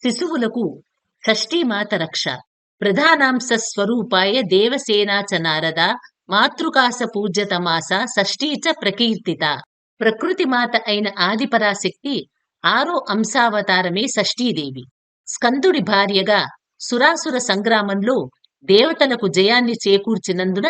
శిశువులకు షష్ఠీమాత రక్ష ప్రధానాంశ స్వరూపాయ దేవసేనా చ నారద మాతృకాస పూజ్యతమాస షష్ఠీ చ ప్రకీర్తిత. ప్రకృతి మాత అయిన ఆదిపరాశక్తి 6వ అంశావతారమే షష్ఠీదేవి. స్కందుడి భార్యగా సురాసుర సంగ్రామంలో దేవతలకు జయాన్ని చేకూర్చినందున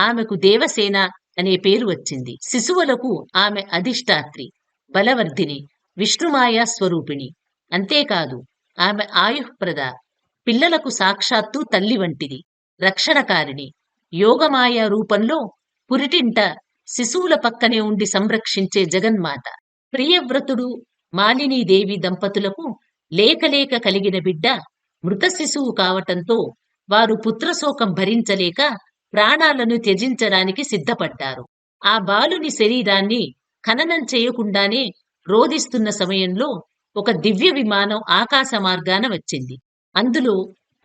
ఆమెకు దేవసేన అనే పేరు వచ్చింది. శిశువులకు ఆమె అధిష్టాత్రి, బలవర్ధిని, విష్ణుమాయా స్వరూపిణి. అంతేకాదు ఆమె ఆయుఃప్రద, పిల్లలకు సాక్షాత్తు తల్లి వంటిది, రక్షణకారిణి. యోగమాయ రూపంలో పురిటింట శిశువుల పక్కనే ఉండి సంరక్షించే జగన్మాత. ప్రియవ్రతుడు మాలినీదేవి దంపతులకు లేకలేక కలిగిన బిడ్డ మృత శిశువు కావటంతో వారు పుత్రశోకం భరించలేక ప్రాణాలను త్యజించడానికి సిద్ధపడ్డారు. ఆ బాలుని శరీరాన్ని ఖననం చేయకుండానే రోదిస్తున్న సమయంలో ఒక దివ్య విమానం ఆకాశ మార్గాన వచ్చింది. అందులో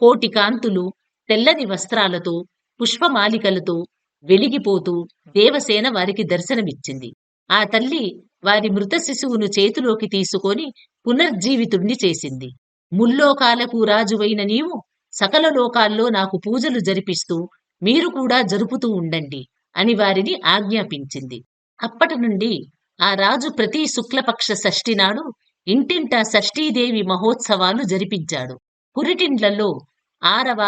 కోటి కాంతులు తెల్లని వస్త్రాలతో పుష్పమాలికలతో వెలిగిపోతూ దేవసేన వారికి దర్శనమిచ్చింది. ఆ తల్లి వారి మృత శిశువును చేతిలోకి తీసుకొని పునర్జీవితుణ్ణి చేసింది. ముల్లోకాలకు రాజువైన నీవు సకల లోకాల్లో నాకు పూజలు జరిపిస్తూ మీరు కూడా జరుపుతూ ఉండండి అని వారిని ఆజ్ఞాపించింది. అప్పటి నుండి ఆ రాజు ప్రతి శుక్లపక్ష షష్ఠి నాడు ఇంటింటా షష్ఠీదేవి మహోత్సవాలు జరిపించాడు. పురిటిండ్లలో 6వ,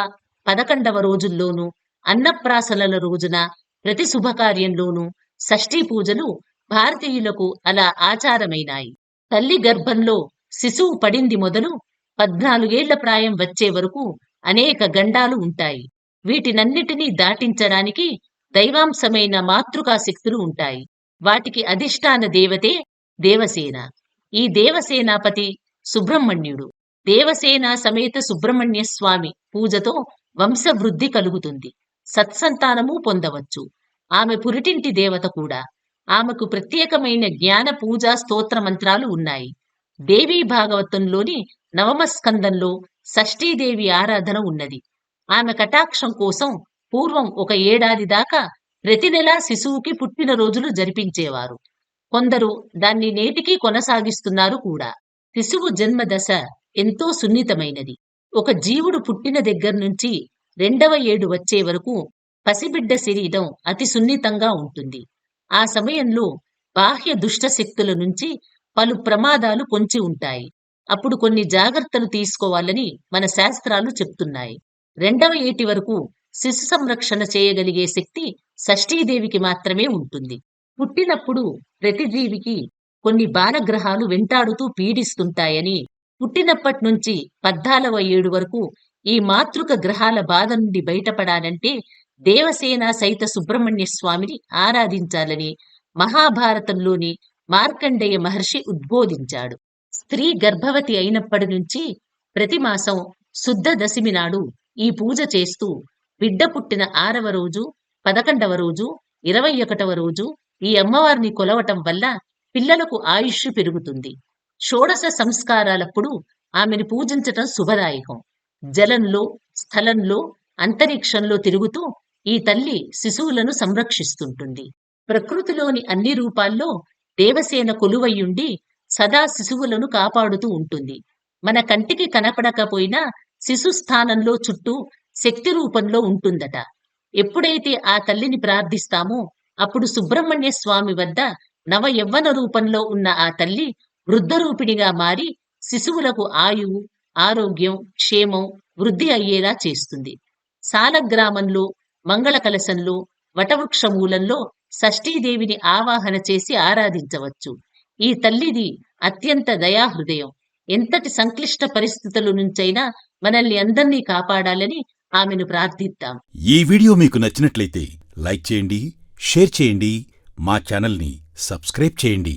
11వ రోజుల్లోనూ, అన్నప్రాసనల రోజున, ప్రతి శుభకార్యంలోనూ షష్ఠీ పూజలు భారతీయులకు అలా ఆచారమైనాయి. తల్లి గర్భంలో శిశువు పడింది మొదలు 14 ఏళ్ల ప్రాయం వచ్చే వరకు అనేక గండాలు ఉంటాయి. వీటినన్నిటినీ దాటించడానికి దైవాంశమైన మాతృకా శక్తులు ఉంటాయి. వాటికి అధిష్టాన దేవతే దేవసేన. ఈ దేవసేనాపతి సుబ్రహ్మణ్యుడు. దేవసేన సమేత సుబ్రహ్మణ్య స్వామి పూజతో వంశవృద్ధి కలుగుతుంది, సత్సంతానము పొందవచ్చు. ఆమె పురిటింటి దేవత కూడా. ఆమెకు ప్రత్యేకమైన జ్ఞాన పూజా స్తోత్ర మంత్రాలు ఉన్నాయి. దేవీ భాగవతంలోని 9వ స్కందంలో షష్ఠీదేవి ఆరాధన ఉన్నది. ఆమె కటాక్షం కోసం పూర్వం 1 ఏడాది దాకా ప్రతి నెలా శిశువుకి పుట్టినరోజులు జరిపించేవారు. కొందరు దాన్ని నేటికీ కొనసాగిస్తున్నారు కూడా. శిశువు జన్మదశ ఎంతో సున్నితమైనది. ఒక జీవుడు పుట్టిన దగ్గర నుంచి 2వ ఏడు వచ్చే వరకు పసిబిడ్డ శరీరం అతి సున్నితంగా ఉంటుంది. ఆ సమయంలో బాహ్య దుష్ట శక్తుల నుంచి పలు ప్రమాదాలు పొంచి ఉంటాయి. అప్పుడు కొన్ని జాగ్రత్తలు తీసుకోవాలని మన శాస్త్రాలు చెప్తున్నాయి. 2వ ఏటి వరకు శిశు సంరక్షణ చేయగలిగే శక్తి షష్ఠీదేవికి మాత్రమే ఉంటుంది. పుట్టినప్పుడు ప్రతి జీవికి కొన్ని బాలగ్రహాలు వెంటాడుతూ పీడిస్తుంటాయని, పుట్టినప్పటి నుంచి 14వ ఏడు వరకు ఈ మాతృక గ్రహాల బాధ నుండి బయటపడాలంటే దేవసేన సైత సుబ్రహ్మణ్య స్వామిని ఆరాధించాలని మహాభారతంలోని మార్కండేయ మహర్షి ఉద్బోధించాడు. స్త్రీ గర్భవతి అయినప్పటి నుంచి ప్రతి మాసం శుద్ధ దశమి నాడు ఈ పూజ చేస్తూ బిడ్డ పుట్టిన 6వ రోజు, 11వ రోజు, 21వ రోజు ఈ అమ్మవారిని కొలవటం వల్ల పిల్లలకు ఆయుష్ పెరుగుతుంది. షోడశ సంస్కారాలప్పుడు ఆమెను పూజించటం శుభదాయకం. జలంలో, స్థలంలో, అంతరిక్షంలో తిరుగుతూ ఈ తల్లి శిశువులను సంరక్షిస్తుంటుంది. ప్రకృతిలోని అన్ని రూపాల్లో దేవసేన కొలువయ్యుండి సదా శిశువులను కాపాడుతూ ఉంటుంది. మన కంటికి కనపడకపోయినా శిశు స్థానంలో చుట్టూ శక్తి రూపంలో ఉంటుందట. ఎప్పుడైతే ఆ తల్లిని ప్రార్థిస్తామో అప్పుడు సుబ్రహ్మణ్య స్వామి వద్ద నవ యవ్వన రూపంలో ఉన్న ఆ తల్లి వృద్ధరూపిణిగా మారి శిశువులకు ఆయువు, ఆరోగ్యం, క్షేమం, వృద్ధి అయ్యేలా చేస్తుంది. సాలగ్రామంలో, మంగళ కలశంలో, వటవృక్షమూలంలో షష్ఠీదేవిని ఆవాహన చేసి ఆరాధించవచ్చు. ఈ తల్లిది అత్యంత దయాహృదయం. ఎంతటి సంక్లిష్ట పరిస్థితుల నుంచైనా మనల్ని అందరినీ కాపాడాలని ఆమెను ప్రార్థిద్దాం. ఈ వీడియో మీకు నచ్చినట్లయితే లైక్ చేయండి, షేర్ చేయండి, మా ఛానల్ని సబ్స్క్రైబ్ చేయండి.